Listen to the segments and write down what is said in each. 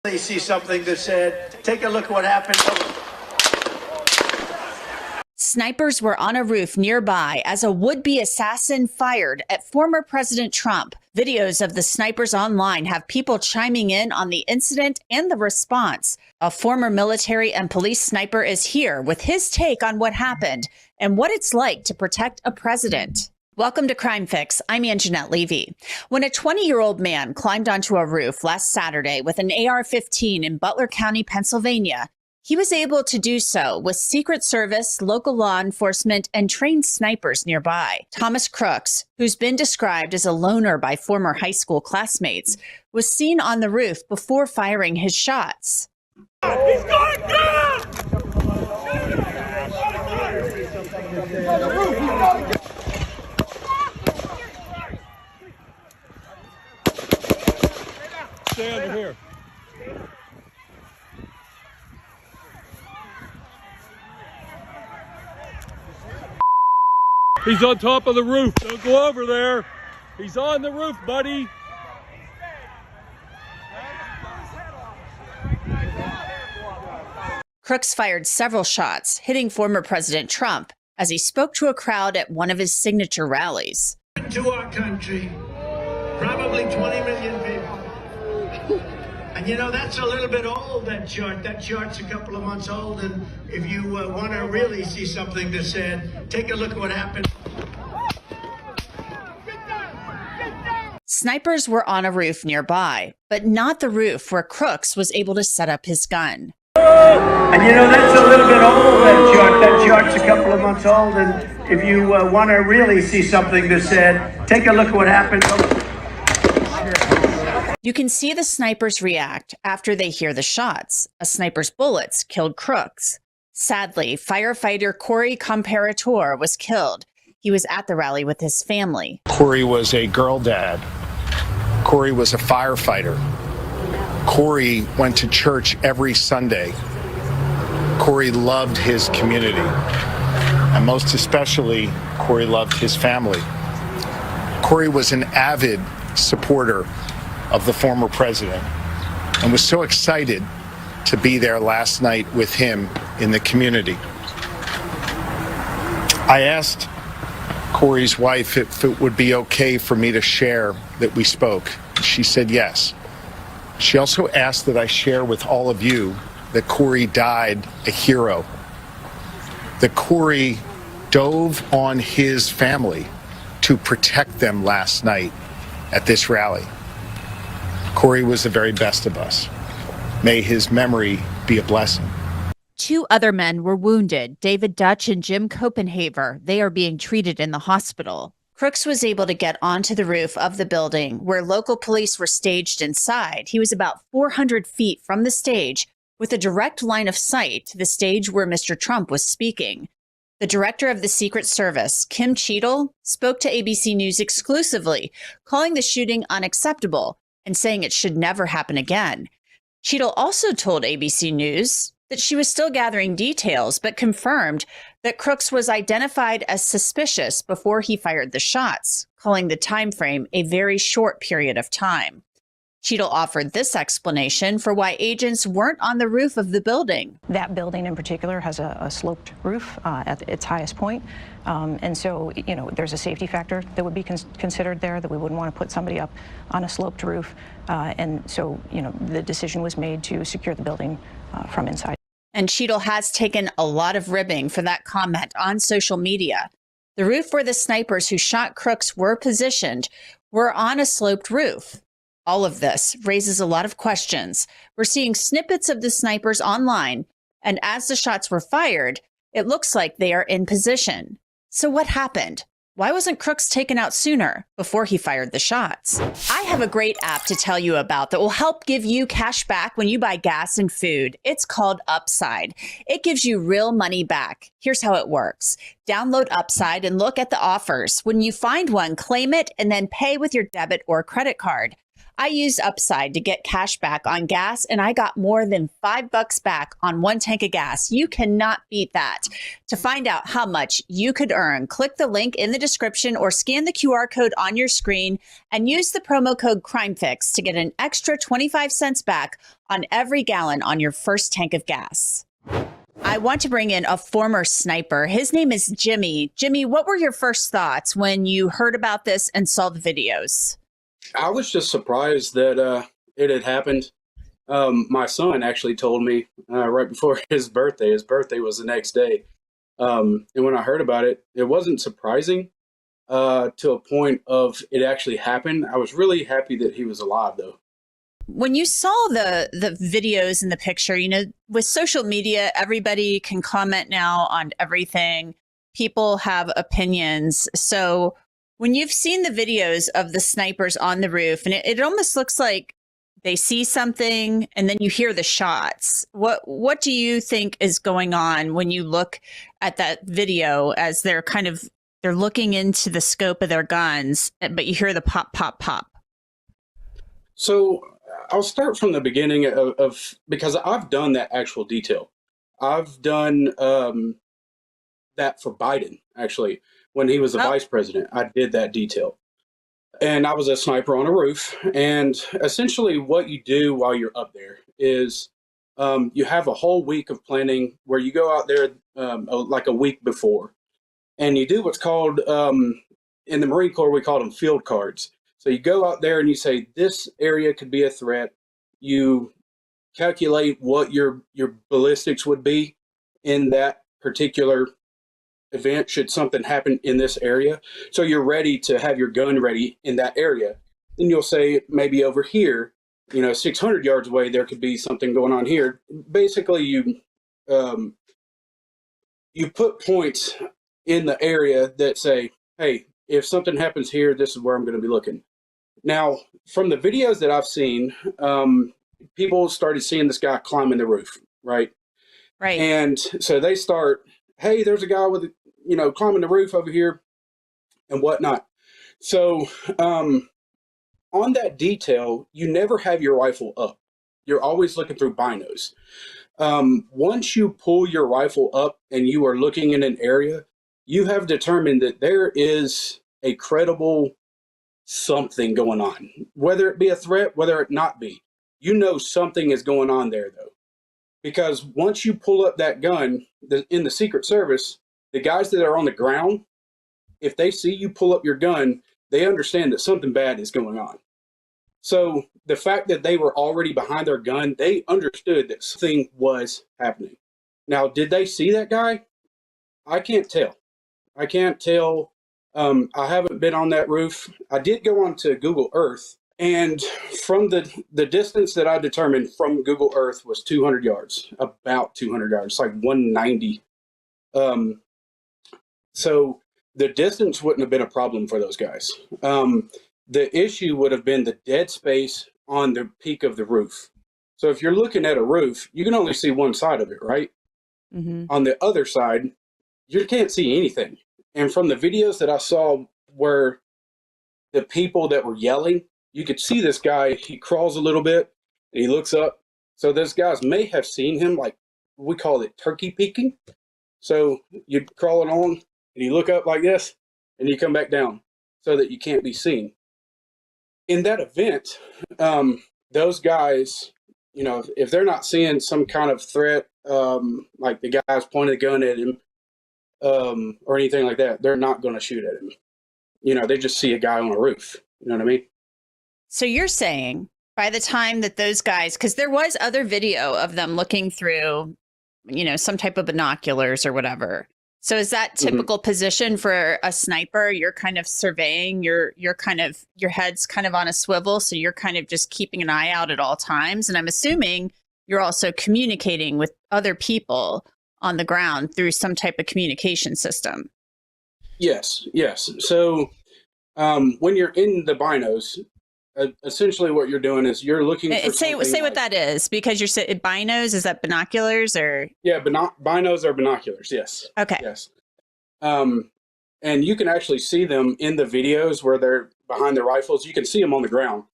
They see something that said, take a look at what happened. Snipers were on a roof nearby as a would-be assassin fired at former President Trump. Videos of the snipers online have people chiming in on the incident and the response. A former military and police sniper is here with his take on what happened and what it's like to protect a president. Welcome to Crime Fix. I'm Anjanette Levy. When a 20-year-old man climbed onto a roof last Saturday with an AR-15 in Butler County, Pennsylvania, he was able to do so with Secret Service, local law enforcement, and trained snipers nearby. Thomas Crooks, who's been described as a loner by former high school classmates, was seen on the roof before firing his shots. He's going down! Stay under here. He's on top of the roof. Don't go over there. He's on the roof, buddy. Crooks fired several shots, hitting former President Trump as he spoke to a crowd at one of his signature rallies. To our country, probably 20 million people. And you know, that's a little bit old, that chart. That chart's a couple of months old. And if you want to really see something that said, take a look at what happened. Snipers were on a roof nearby, but not the roof where Crooks was able to set up his gun. And you know, that's a little bit old, that chart. That chart's a couple of months old. And if you want to really see something that said, take a look at what happened. You can see the snipers react after they hear the shots. A sniper's bullets killed Crooks. Sadly, firefighter Corey Comperatore was killed. He was at the rally with his family. Corey was a girl dad. Corey was a firefighter. Corey went to church every Sunday. Corey loved his community. And most especially, Corey loved his family. Corey was an avid supporter of the former president and was so excited to be there last night with him in the community. I asked Corey's wife if it would be okay for me to share that we spoke. She said yes. She also asked that I share with all of you that Corey died a hero, that Corey dove on his family to protect them last night at this rally. Corey was the very best of us. May his memory be a blessing. Two other men were wounded, David Dutch and Jim Copenhaver. They are being treated in the hospital. Crooks was able to get onto the roof of the building where local police were staged inside. He was about 400 feet from the stage with a direct line of sight to the stage where Mr. Trump was speaking. The director of the Secret Service, Kim Cheadle, spoke to ABC News exclusively, calling the shooting unacceptable and saying it should never happen again. Cheadle also told ABC News that she was still gathering details, but confirmed that Crooks was identified as suspicious before he fired the shots, calling the time frame a very short period of time. Cheadle offered this explanation for why agents weren't on the roof of the building. That building in particular has a sloped roof at its highest point. And so, you know, there's a safety factor that would be considered there, that we wouldn't want to put somebody up on a sloped roof. And so, you know, the decision was made to secure the building from inside. And Cheadle has taken a lot of ribbing for that comment on social media. The roof where the snipers who shot Crooks were positioned were on a sloped roof. All of this raises a lot of questions. We're seeing snippets of the snipers online, and as the shots were fired, it looks like they are in position. So what happened? Why wasn't Crooks taken out sooner before he fired the shots? I have a great app to tell you about that will help give you cash back when you buy gas and food. It's called Upside. It gives you real money back. Here's how it works. Download Upside and look at the offers. When you find one, claim it and then pay with your debit or credit card. I used Upside to get cash back on gas, and I got more than $5 back on 1 tank of gas. You cannot beat that. To find out how much you could earn, click the link in the description or scan the QR code on your screen and use the promo code CRIMEFIX to get an extra 25 cents back on every gallon on your first tank of gas. I want to bring in a former sniper. His name is Jimmy. Jimmy, what were your first thoughts when you heard about this and saw the videos? I was just surprised that it had happened. My son actually told me right before his birthday. His birthday was the next day. And when I heard about it, it wasn't surprising to a point of it actually happened. I was really happy that he was alive, though. When you saw the videos and the picture, you know, with social media, everybody can comment now on everything. People have opinions. So when you've seen the videos of the snipers on the roof, and it almost looks like they see something and then you hear the shots. What do you think is going on when you look at that video as they're looking into the scope of their guns, but you hear the pop, pop, pop? So I'll start from the beginning of because I've done that actual detail. I've done that for Biden, actually. When he was the vice president, I did that detail. And I was a sniper on a roof. And essentially what you do while you're up there is you have a whole week of planning where you go out there like a week before. And you do what's called, in the Marine Corps, we call them field cards. So you go out there and you say, this area could be a threat. You calculate what your ballistics would be in that particular event should something happen in this area. So you're ready to have your gun ready in that area. Then you'll say maybe over here, 600 yards away, there could be something going on here. Basically, you put points in the area that say, hey, if something happens here, this is where I'm going to be looking. Now, from the videos that I've seen, people started seeing this guy climbing the roof, right? Right. And so they start, hey, there's a guy with, climbing the roof over here and whatnot. So on that detail, you never have your rifle up. You're always looking through binos. Once you pull your rifle up and you are looking in an area, you have determined that there is a credible something going on, whether it be a threat, whether it not be. Something is going on there, though. Because once you pull up that gun in the Secret Service, the guys that are on the ground, if they see you pull up your gun, they understand that something bad is going on. So the fact that they were already behind their gun, they understood that something was happening. Now, did they see that guy? I can't tell. I haven't been on that roof. I did go onto Google Earth, and from the distance that I determined from Google Earth was 200 yards, about 200 yards, like 190. So the distance wouldn't have been a problem for those guys. The issue would have been the dead space on the peak of the roof. So if you're looking at a roof, you can only see one side of it, right? Mm-hmm. On the other side, you can't see anything. And from the videos that I saw where the people that were yelling, you could see this guy, he crawls a little bit and he looks up. So those guys may have seen him, like we call it turkey peeking. So you're crawling on and you look up like this and you come back down so that you can't be seen. In that event, those guys, if they're not seeing some kind of threat, like the guy's pointing the gun at him, or anything like that, they're not going to shoot at him. They just see a guy on a roof. You know what I mean? So you're saying by the time that those guys, because there was other video of them looking through, some type of binoculars or whatever. So is that typical position for a sniper? You're kind of surveying, your head's kind of on a swivel. So you're kind of just keeping an eye out at all times. And I'm assuming you're also communicating with other people on the ground through some type of communication system. Yes. So when you're in the binos, essentially what you're doing is you're looking for say what that is, because you're saying binos, is that binoculars or? Yeah, binos are binoculars. Yes. Okay. Yes. And you can actually see them in the videos where they're behind their rifles. You can see them on the ground.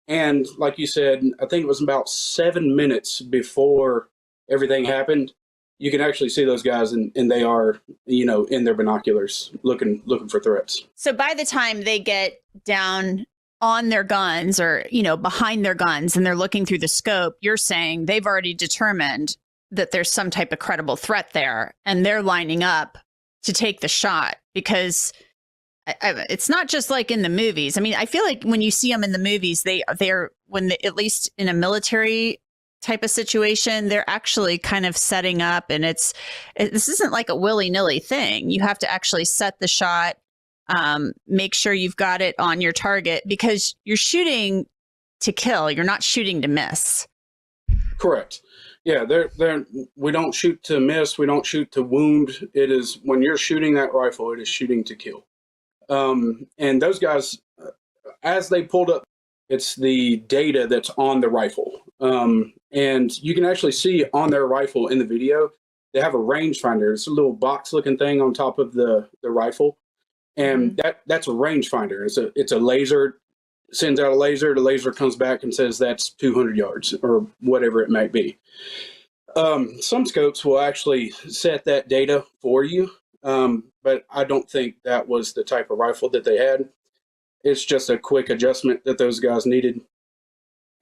And like you said, I think it was about 7 minutes before everything happened. You can actually see those guys, and they are, in their binoculars looking for threats. So by the time they get down on their guns or, behind their guns and they're looking through the scope, you're saying they've already determined that there's some type of credible threat there and they're lining up to take the shot, because it's not just like in the movies. I mean, I feel like when you see them in the movies, they're at least in a military type of situation, they're actually kind of setting up, and this isn't like a willy-nilly thing. You have to actually set the shot, make sure you've got it on your target, because you're shooting to kill. You're not shooting to miss. Correct. Yeah, we don't shoot to miss. We don't shoot to wound. It is, when you're shooting that rifle, it is shooting to kill. And those guys, as they pulled up, it's the data that's on the rifle. And you can actually see on their rifle in the video, they have a rangefinder. It's a little box looking thing on top of the rifle. And that's a rangefinder. It's a laser, sends out a laser. The laser comes back and says that's 200 yards or whatever it might be. Some scopes will actually set that data for you. But I don't think that was the type of rifle that they had. It's just a quick adjustment that those guys needed.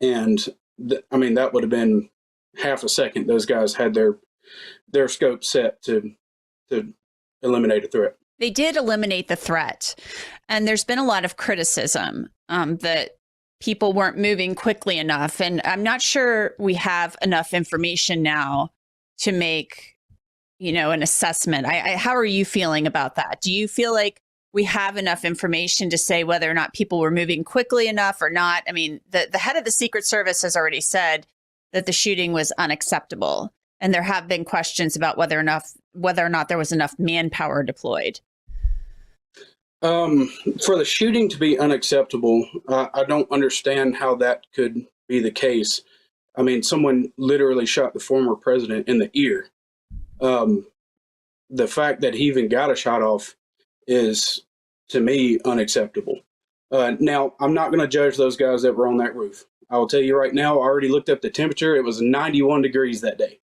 And that would have been half a second. Those guys had their scope set to eliminate a threat. They did eliminate the threat. And there's been a lot of criticism that people weren't moving quickly enough. And I'm not sure we have enough information now to make, an assessment. How are you feeling about that? Do you feel like we have enough information to say whether or not people were moving quickly enough or not? I mean, the head of the Secret Service has already said that the shooting was unacceptable. And there have been questions about whether or not there was enough manpower deployed. For the shooting to be unacceptable, I don't understand how that could be the case. I mean, someone literally shot the former president in the ear. The fact that he even got a shot off is, to me, unacceptable. Now, I'm not going to judge those guys that were on that roof. I will tell you right now, I already looked up the temperature. It was 91 degrees that day.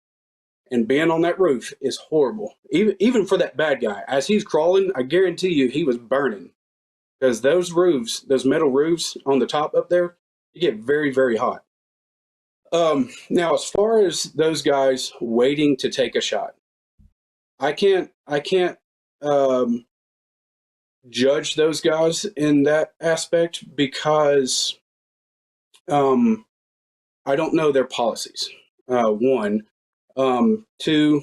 And being on that roof is horrible. Even for that bad guy. As he's crawling, I guarantee you he was burning. Because those roofs, those metal roofs on the top up there, you get very, very hot. Now, as far as those guys waiting to take a shot, I can't judge those guys in that aspect because I don't know their policies. One. Two,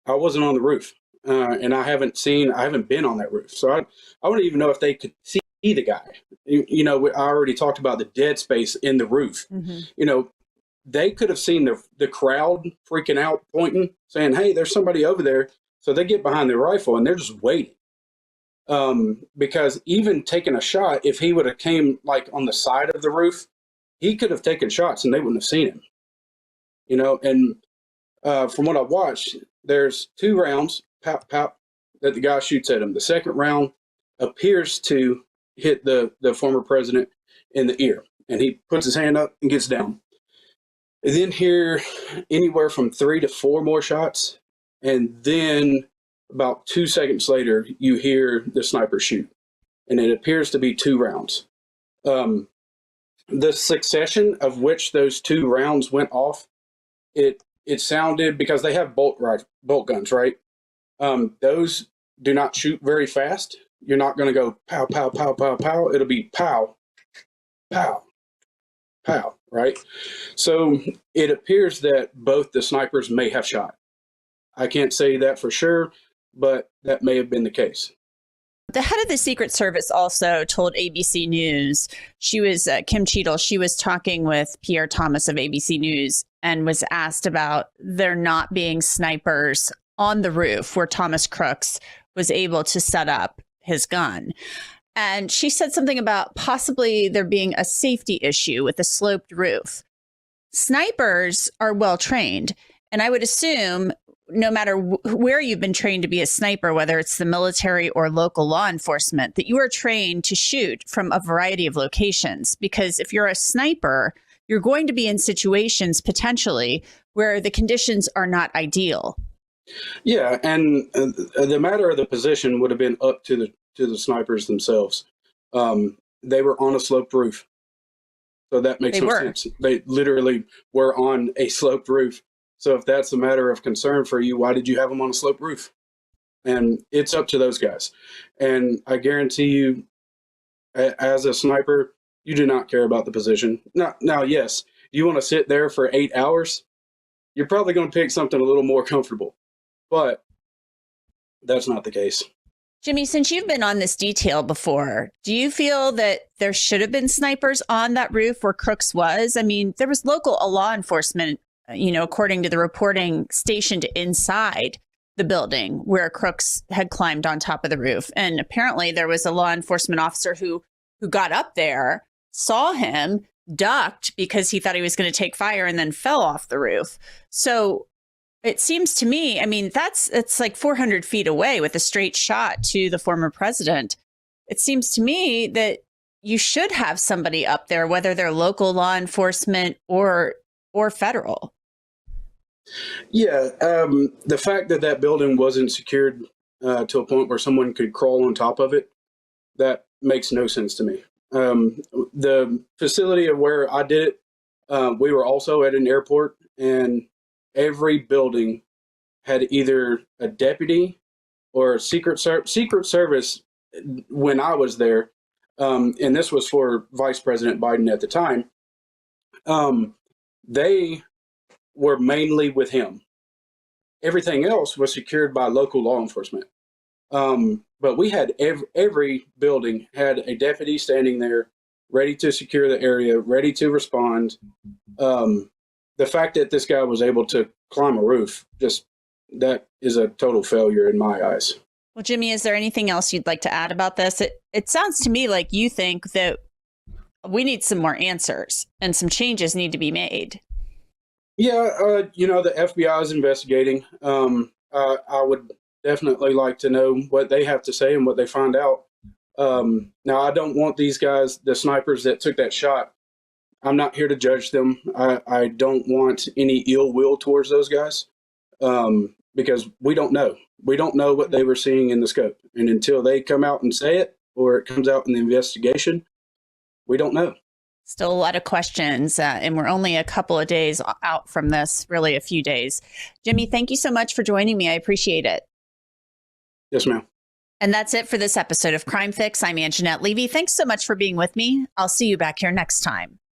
I wasn't on the roof, and I haven't been on that roof. So I wouldn't even know if they could see the guy. I already talked about the dead space in the roof. Mm-hmm. They could have seen the crowd freaking out, pointing, saying, hey, there's somebody over there. So they get behind their rifle and they're just waiting. Because even taking a shot, if he would have came like on the side of the roof, he could have taken shots and they wouldn't have seen him. And from what I've watched, there's 2 rounds, pop, pop, that the guy shoots at him. The second round appears to hit the former president in the ear, and he puts his hand up and gets down. And then hear anywhere from 3 to 4 more shots, and then about 2 seconds later, you hear the sniper shoot, and it appears to be 2 rounds. The succession of which those 2 rounds went off, it sounded, because they have bolt guns, right? Those do not shoot very fast. You're not going to go pow, pow, pow, pow, pow. It'll be pow, pow, pow, right? So it appears that both the snipers may have shot. I can't say that for sure, but that may have been the case. The head of the Secret Service also told ABC News, she was Kim Cheadle, she was talking with Pierre Thomas of ABC News and was asked about there not being snipers on the roof where Thomas Crooks was able to set up his gun. And she said something about possibly there being a safety issue with the sloped roof. Snipers are well trained. And I would assume no matter where you've been trained to be a sniper, whether it's the military or local law enforcement, that you are trained to shoot from a variety of locations. Because if you're a sniper, you're going to be in situations potentially where the conditions are not ideal. Yeah, and the matter of the position would have been up to the snipers themselves. They were on a sloped roof, so that makes no sense. They literally were on a sloped roof. So if that's a matter of concern for you, why did you have them on a sloped roof? And it's up to those guys. And I guarantee you, as a sniper, you do not care about the position. Now, yes, you want to sit there for 8 hours, you're probably going to pick something a little more comfortable. But that's not the case. Jimmy, since you've been on this detail before, do you feel that there should have been snipers on that roof where Crooks was? I mean, there was local law enforcement, according to the reporting, stationed inside the building where Crooks had climbed on top of the roof. And apparently there was a law enforcement officer who got up there, saw him, ducked because he thought he was going to take fire, and then fell off the roof. So it seems to me, I mean, it's like 400 feet away with a straight shot to the former president. It seems to me that you should have somebody up there, whether they're local law enforcement or federal. Yeah, the fact that building wasn't secured to a point where someone could crawl on top of it, that makes no sense to me. The facility of where I did it, we were also at an airport, and every building had either a deputy or a Secret Service when I was there, and this was for Vice President Biden at the time. They were mainly with him. Everything else was secured by local law enforcement. But we had every building had a deputy standing there, ready to secure the area, ready to respond. The fact that this guy was able to climb a roof, that is a total failure in my eyes. Well, Jimmy, is there anything else you'd like to add about this? It sounds to me like you think that we need some more answers and some changes need to be made. Yeah, the FBI is investigating. I would definitely like to know what they have to say and what they find out. Now, I don't want these guys, the snipers that took that shot, I'm not here to judge them. I don't want any ill will towards those guys because we don't know. We don't know what they were seeing in the scope. And until they come out and say it, or it comes out in the investigation, we don't know. Still a lot of questions, and we're only a couple of days out from this, really a few days. Jimmy, thank you so much for joining me. I appreciate it. Yes, ma'am. And that's it for this episode of Crime Fix. I'm Anjanette Levy. Thanks so much for being with me. I'll see you back here next time.